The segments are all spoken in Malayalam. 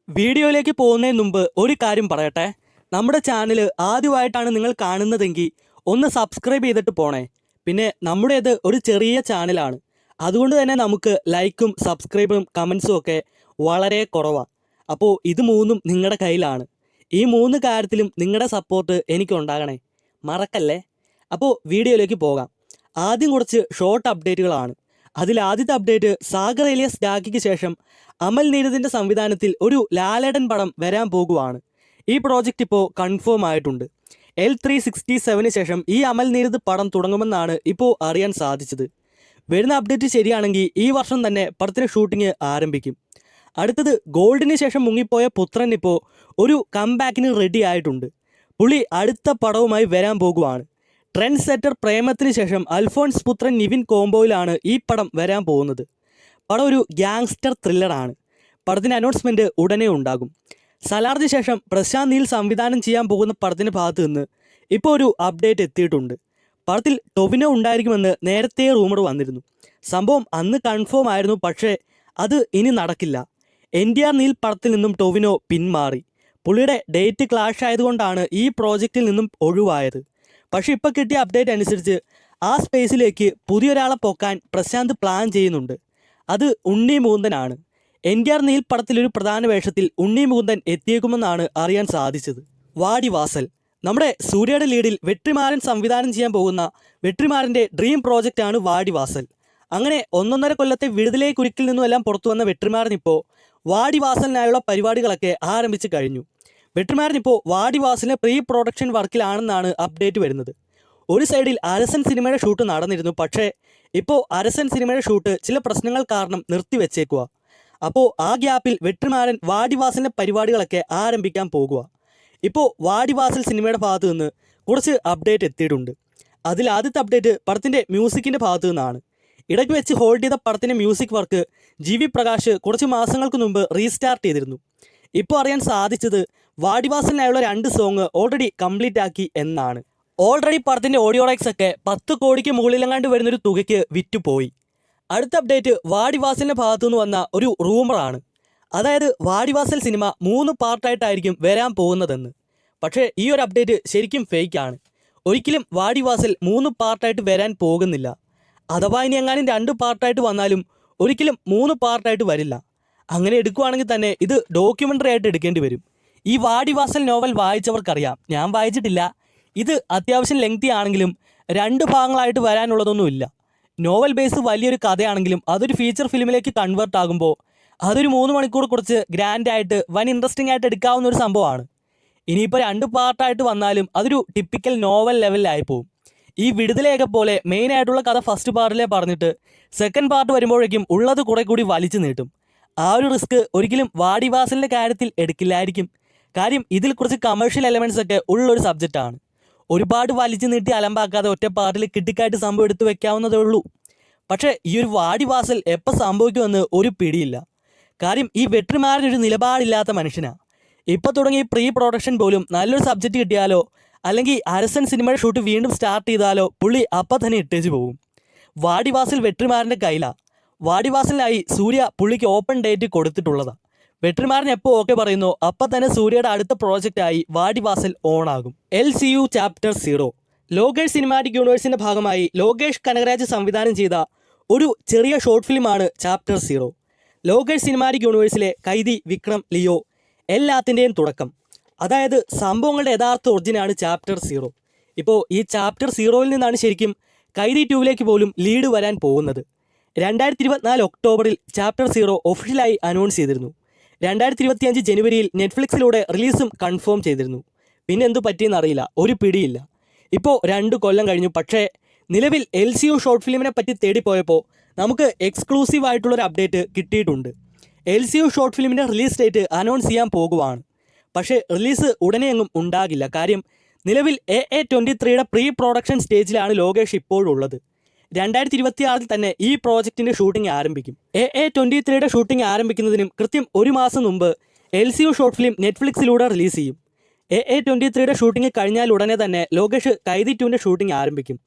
വീഡിയോയിലേക്ക് പോകുന്നതിന് മുമ്പ് ഒരു കാര്യം പറയട്ടെ. നമ്മുടെ ചാനൽ ആദ്യമായിട്ടാണ് നിങ്ങൾ കാണുന്നതെങ്കിൽ ഒന്ന് സബ്സ്ക്രൈബ് ചെയ്തിട്ട് പോണേ. പിന്നെ നമ്മുടേത് ഒരു ചെറിയ ചാനലാണ്, അതുകൊണ്ട് തന്നെ നമുക്ക് ലൈക്കും സബ്സ്ക്രൈബും കമൻസും ഒക്കെ വളരെ കുറവാണ്. അപ്പോൾ ഇത് മൂന്നും നിങ്ങളുടെ കയ്യിലാണ്. ഈ മൂന്ന് കാര്യത്തിലും നിങ്ങളുടെ സപ്പോർട്ട് എനിക്കുണ്ടാകണേ, മറക്കല്ലേ. അപ്പോൾ വീഡിയോയിലേക്ക് പോകാം. ആദ്യം കുറച്ച് ഷോർട്ട് അപ്ഡേറ്റുകളാണ്. അതിൽ ആദ്യത്തെ അപ്ഡേറ്റ്, സാഗർ എലിയസ് രാഖിക്ക് ശേഷം അമൽ നീരദിൻ്റെ സംവിധാനത്തിൽ ഒരു ലാലേട്ടൻ പടം വരാൻ പോകുവാണ്. ഈ പ്രോജക്റ്റ് ഇപ്പോൾ കൺഫേം ആയിട്ടുണ്ട്. L367 ശേഷം ഈ അമൽ നീരദ് പടം തുടങ്ങുമെന്നാണ് ഇപ്പോൾ അറിയാൻ സാധിച്ചത്. വരുന്ന അപ്ഡേറ്റ് ശരിയാണെങ്കിൽ ഈ വർഷം തന്നെ പടത്തിന് ഷൂട്ടിംഗ് ആരംഭിക്കും. അടുത്തത്, ഗോൾഡിന് ശേഷം മുങ്ങിപ്പോയ പുത്രൻ ഇപ്പോൾ ഒരു കംബാക്കിന് റെഡി ആയിട്ടുണ്ട്. പുള്ളി അടുത്ത പടവുമായി വരാൻ പോകുവാണ്. ട്രെൻഡ് സെറ്റർ പ്രേമത്തിന് ശേഷം അൽഫോൺസ് പുത്രൻ നിവിൻ കോംബോയിലാണ് ഈ പടം വരാൻ പോകുന്നത്. പടം ഒരു ഗ്യാങ്സ്റ്റർ ത്രില്ലറാണ്. പടത്തിൻ്റെ അനൗൺസ്മെൻറ്റ് ഉടനെ ഉണ്ടാകും. സലാറിന് ശേഷം പ്രശാന്ത് നീൽ സംവിധാനം ചെയ്യാൻ പോകുന്ന പടത്തിൻ്റെ ഭാഗത്ത് നിന്ന് ഇപ്പോൾ ഒരു അപ്ഡേറ്റ് എത്തിയിട്ടുണ്ട്. പടത്തിൽ ടൊവിനോ ഉണ്ടായിരിക്കുമെന്ന് നേരത്തെ റൂമർ വന്നിരുന്നു. സംഭവം അന്ന് കൺഫേം ആയിരുന്നു, പക്ഷേ അത് ഇനി നടക്കില്ല. NTR നീൽ പടത്തിൽ നിന്നും ടൊവിനോ പിന്മാറി. പുള്ളിയുടെ ഡേറ്റ് ക്ലാഷ് ആയതുകൊണ്ടാണ് ഈ പ്രോജക്റ്റിൽ നിന്നും ഒഴിവായത്. പക്ഷേ ഇപ്പോൾ കിട്ടിയ അപ്ഡേറ്റ് അനുസരിച്ച് ആ സ്പേസിലേക്ക് പുതിയൊരാളെ പൊക്കാൻ പ്രശാന്ത് പ്ലാൻ ചെയ്യുന്നുണ്ട്. അത് ഉണ്ണി മുകുന്ദനാണ്. NTR നീൽ പടത്തിലൊരു പ്രധാന വേഷത്തിൽ ഉണ്ണി മുകുന്ദൻ എത്തിയേക്കുമെന്നാണ് അറിയാൻ സാധിച്ചത്. വാടിവാസൽ, നമ്മുടെ സൂര്യയുടെ ലീഡിൽ വെട്രിമാരൻ സംവിധാനം ചെയ്യാൻ പോകുന്ന വെട്രിമാരൻ്റെ ഡ്രീം പ്രോജക്റ്റാണ് വാടിവാസൽ. അങ്ങനെ 1.5 കൊല്ലത്തെ വിടുതലേ കുരുക്കിൽ നിന്നുമെല്ലാം പുറത്തു വന്ന വെട്രിമാരൻ ഇപ്പോൾ വാടിവാസലിനായുള്ള പരിപാടികളൊക്കെ ആരംഭിച്ചു കഴിഞ്ഞു. വെട്രിമാരൻ ഇപ്പോൾ വാടിവാസലിൻ്റെ പ്രീ പ്രൊഡക്ഷൻ വർക്കിലാണെന്നാണ് അപ്ഡേറ്റ് വരുന്നത്. ഒരു സൈഡിൽ അരസൻ സിനിമയുടെ ഷൂട്ട് നടന്നിരുന്നു, പക്ഷേ ഇപ്പോൾ അരസൻ സിനിമയുടെ ഷൂട്ട് ചില പ്രശ്നങ്ങൾ കാരണം നിർത്തിവെച്ചേക്കുക. അപ്പോൾ ആ ഗ്യാപ്പിൽ വെട്രിമാരൻ വാടിവാസലിൻ്റെ പരിപാടികളൊക്കെ ആരംഭിക്കാൻ പോകുക. ഇപ്പോൾ വാടിവാസൽ സിനിമയുടെ ഭാഗത്തു നിന്ന് കുറച്ച് അപ്ഡേറ്റ് എത്തിയിട്ടുണ്ട്. അതിൽ ആദ്യത്തെ അപ്ഡേറ്റ് പടത്തിൻ്റെ മ്യൂസിക്കിൻ്റെ ഭാഗത്തു നിന്നാണ്. ഇടയ്ക്ക് വെച്ച് ഹോൾഡ് ചെയ്ത പടത്തിൻ്റെ മ്യൂസിക് വർക്ക് GV പ്രകാശ് കുറച്ച് മാസങ്ങൾക്ക് മുമ്പ് റീസ്റ്റാർട്ട് ചെയ്തിരുന്നു. ഇപ്പോൾ അറിയാൻ സാധിച്ചത് വാടിവാസലിനായുള്ള 2 സോങ് ഓൾറെഡി കംപ്ലീറ്റ് ആക്കി എന്നാണ്. ഓൾറെഡി പടത്തിൻ്റെ ഓഡിയോ റൈറ്റ്സ് ഒക്കെ 10 കോടിക്ക് മുകളിലെങ്ങാണ്ട് വരുന്നൊരു തുകയ്ക്ക് വിറ്റുപോയി. അടുത്ത അപ്ഡേറ്റ് വാടിവാസലിൻ്റെ ഭാഗത്തുനിന്ന് വന്ന ഒരു റൂമറാണ്. അതായത് വാടിവാസൽ സിനിമ 3 പാർട്ടായിട്ടായിരിക്കും വരാൻ പോകുന്നതെന്ന്. പക്ഷേ ഈ ഒരു അപ്ഡേറ്റ് ശരിക്കും ഫേക്കാണ്. ഒരിക്കലും വാടിവാസൽ 3 പാർട്ടായിട്ട് വരാൻ പോകുന്നില്ല. അഥവാ ഇനി എങ്ങാനും 2 പാർട്ടായിട്ട് വന്നാലും ഒരിക്കലും 3 പാർട്ടായിട്ട് വരില്ല. അങ്ങനെ എടുക്കുകയാണെങ്കിൽ തന്നെ ഇത് ഡോക്യുമെൻ്ററി ആയിട്ട് എടുക്കേണ്ടി വരും. ഈ വാടിവാസൽ നോവൽ വായിച്ചവർക്കറിയാം, ഞാൻ വായിച്ചിട്ടില്ല. ഇത് അത്യാവശ്യം ലെങ്തി ആണെങ്കിലും 2 ഭാഗങ്ങളായിട്ട് വരാനുള്ളതൊന്നുമില്ല. നോവൽ ബേസ് വലിയൊരു കഥയാണെങ്കിലും അതൊരു ഫീച്ചർ ഫിലിമിലേക്ക് കൺവേർട്ട് ആകുമ്പോൾ അതൊരു 3 മണിക്കൂർ കുറച്ച് ഗ്രാൻഡായിട്ട് വൻ ഇൻട്രസ്റ്റിംഗ് ആയിട്ട് എടുക്കാവുന്ന ഒരു സംഭവമാണ്. ഇനിയിപ്പോൾ 2 പാർട്ടായിട്ട് വന്നാലും അതൊരു ടിപ്പിക്കൽ നോവൽ ലെവലിലായി പോകും. ഈ വിടുതലയൊക്കെ പോലെ മെയിനായിട്ടുള്ള കഥ ഫസ്റ്റ് പാർട്ടിലേ പറഞ്ഞിട്ട് സെക്കൻഡ് പാർട്ട് വരുമ്പോഴേക്കും ഉള്ളത് കുറെ കൂടി വലിച്ചു നീട്ടും. ആ ഒരു റിസ്ക് ഒരിക്കലും വാടിവാസലിൻ്റെ കാര്യത്തിൽ എടുക്കില്ലായിരിക്കും. കാര്യം ഇതിൽ കുറച്ച് കമേഴ്ഷ്യൽ എലമെൻറ്റ്സ് ഒക്കെ ഉള്ളൊരു സബ്ജക്റ്റാണ്. ഒരുപാട് വലിച്ചു നീട്ടി അലമ്പാക്കാതെ ഒറ്റ പാർട്ടിൽ കിട്ടിക്കായിട്ട് സംഭവം എടുത്ത് വെക്കാവുന്നതേ ഉള്ളൂ. പക്ഷേ ഈ ഒരു വാടിവാസൽ എപ്പോൾ സംഭവിക്കുമെന്ന് ഒരു പിടിയില്ല. കാര്യം ഈ വെട്രിമാരനൊരു നിലപാടില്ലാത്ത മനുഷ്യനാണ്. ഇപ്പോൾ തുടങ്ങിയ പ്രീ പ്രൊഡക്ഷൻ പോലും നല്ലൊരു സബ്ജക്റ്റ് കിട്ടിയാലോ അല്ലെങ്കിൽ അരസൻ സിനിമയുടെ ഷൂട്ട് വീണ്ടും സ്റ്റാർട്ട് ചെയ്താലോ പുള്ളി അപ്പം തന്നെ ഇട്ടേച്ച് പോകും. വാടിവാസൽ വെട്രിമാരൻ്റെ കയ്യിലാണ്. വാടിവാസലിനായി സൂര്യ പുള്ളിക്ക് ഓപ്പൺ ഡേറ്റ് കൊടുത്തിട്ടുള്ളതാണ്. വെട്രിമാരൻ എപ്പോൾ ഓക്കെ പറയുന്നോ അപ്പം തന്നെ സൂര്യയുടെ അടുത്ത പ്രോജക്റ്റായി വാടിവാസൽ ഓണാകും. LCU ചാപ്റ്റർ 0 ലോകേഷ് സിനിമാറ്റിക് യൂണിവേഴ്സിൻ്റെ ഭാഗമായി ലോകേഷ് കനകരാജ് സംവിധാനം ചെയ്ത ഒരു ചെറിയ ഷോർട്ട് ഫിലിമാണ് ചാപ്റ്റർ 0. ലോകേഷ് സിനിമാറ്റിക് യൂണിവേഴ്സിലെ കൈദി, വിക്രം, ലിയോ എല്ലാത്തിൻ്റെയും തുടക്കം. അതായത് സംഭവങ്ങളുടെ യഥാർത്ഥ ഒറിജിനാണ് ചാപ്റ്റർ 0. ഇപ്പോൾ ഈ ചാപ്റ്റർ 0യിൽ നിന്നാണ് ശരിക്കും കൈദി 2ലേക്ക് പോലും ലീഡ് വരാൻ പോകുന്നത്. 2024 ഒക്ടോബറിൽ ചാപ്റ്റർ 0 ഒഫീഷ്യലായി അനൗൺസ് ചെയ്തിരുന്നു. 2025 ജനുവരിയിൽ നെറ്റ്ഫ്ലിക്സിലൂടെ റിലീസും കൺഫേം ചെയ്തിരുന്നു. പിന്നെ എന്തു പറ്റിയെന്നറിയില്ല, ഒരു പിടിയില്ല. ഇപ്പോൾ 2 കൊല്ലം കഴിഞ്ഞു. പക്ഷേ നിലവിൽ LCU ഷോർട്ട് ഫിലിമിനെ പറ്റി തേടിപ്പോയപ്പോൾ നമുക്ക് എക്സ്ക്ലൂസീവ് ആയിട്ടുള്ളൊരു അപ്ഡേറ്റ് കിട്ടിയിട്ടുണ്ട്. LCU ഷോർട്ട് ഫിലിമിൻ്റെ റിലീസ് ഡേറ്റ് അനൗൺസ് ചെയ്യാൻ പോകുവാണ്. പക്ഷേ റിലീസ് ഉടനെ എങ്ങും ഉണ്ടാകില്ല. കാര്യം നിലവിൽ AA23യുടെ പ്രീ പ്രൊഡക്ഷൻ സ്റ്റേജിലാണ് ലോകേഷ് ഇപ്പോഴുള്ളത്. 2026 തന്നെ ഈ പ്രോജക്റ്റിൻ്റെ ഷൂട്ടിംഗ് ആരംഭിക്കും. AA23യുടെ ഷൂട്ടിംഗ് ആരംഭിക്കുന്നതിനും കൃത്യം 1 മാസം മുമ്പ് LCU ഷോർട്ട് ഫിലിം നെറ്റ്ഫ്ലിക്സിലൂടെ റിലീസ് ചെയ്യും. AA23യുടെ ഷൂട്ടിംഗ് കഴിഞ്ഞാൽ ഉടനെ തന്നെ ലോകേഷ് കൈദി 2ൻ്റെ ഷൂട്ടിംഗ് ആരംഭിക്കും.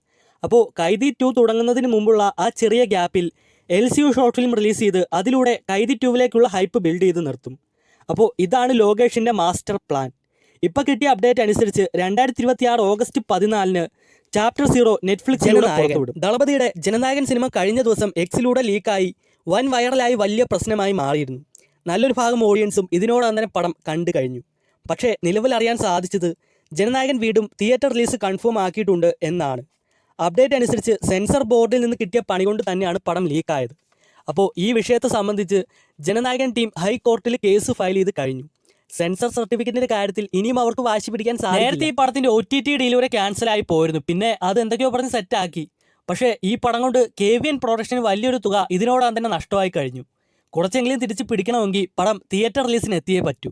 അപ്പോൾ കൈദി 2 തുടങ്ങുന്നതിന് മുമ്പുള്ള ആ ചെറിയ ഗ്യാപ്പിൽ LCU ഷോർട്ട് ഫിലിം റിലീസ് ചെയ്ത് അതിലൂടെ കൈദി 2ലേക്കുള്ള ഹൈപ്പ് ബിൽഡ് ചെയ്ത് നിർത്തും. അപ്പോൾ ഇതാണ് ലോകേഷിൻ്റെ മാസ്റ്റർ പ്ലാൻ. ഇപ്പോൾ കിട്ടിയ അപ്ഡേറ്റ് അനുസരിച്ച് 2026 ഓഗസ്റ്റ് 14 ചാപ്റ്റർ 0 നെറ്റ്ഫ്ലിക്സിലൂടെ പുറത്തുവിടും. ദളപതിയുടെ ജനനായകൻ സിനിമ കഴിഞ്ഞ ദിവസം എക്സിലൂടെ ലീക്കായി വൻ വൈറലായി വലിയ പ്രശ്നമായി മാറിയിരുന്നു. നല്ലൊരു ഭാഗം ഓഡിയൻസും ഇതിനോടകം തന്നെ പടം കണ്ടു കഴിഞ്ഞു. പക്ഷേ നിലവിൽ അറിയാൻ സാധിച്ചത് ജനനായകൻ വീണ്ടും തിയേറ്റർ റിലീസ് കൺഫേം ആക്കിയിട്ടുണ്ട് എന്നാണ്. അപ്ഡേറ്റ് അനുസരിച്ച് സെൻസർ ബോർഡിൽ നിന്ന് കിട്ടിയ പണി കൊണ്ട് തന്നെയാണ് പടം ലീക്കായത്. അപ്പോൾ ഈ വിഷയത്തെ സംബന്ധിച്ച് ജനനായകൻ ടീം ഹൈക്കോർട്ടിൽ കേസ് ഫയൽ ചെയ്ത് കഴിഞ്ഞു. സെൻസർ സർട്ടിഫിക്കറ്റിന്റെ കാര്യത്തിൽ ഇനിയും അവർക്ക് വാശി പിടിക്കാൻ സാധിക്കും. നേരത്തെ ഈ പടത്തിന്റെ OTT ഡെലിവറി ക്യാൻസൽ ആയി പോയിരുന്നു. പിന്നെ അത് എന്തൊക്കെയോ പറഞ്ഞ് സെറ്റാക്കി. പക്ഷേ ഈ പടം കൊണ്ട് KVN പ്രൊഡക്ഷന് വലിയൊരു തുക ഇതിനോടകം തന്നെ നഷ്ടമായി കഴിഞ്ഞു. കുറച്ചെങ്കിലും തിരിച്ച് പിടിക്കണമെങ്കിൽ പടം തിയേറ്റർ റിലീസിന് എത്തിയേ പറ്റൂ.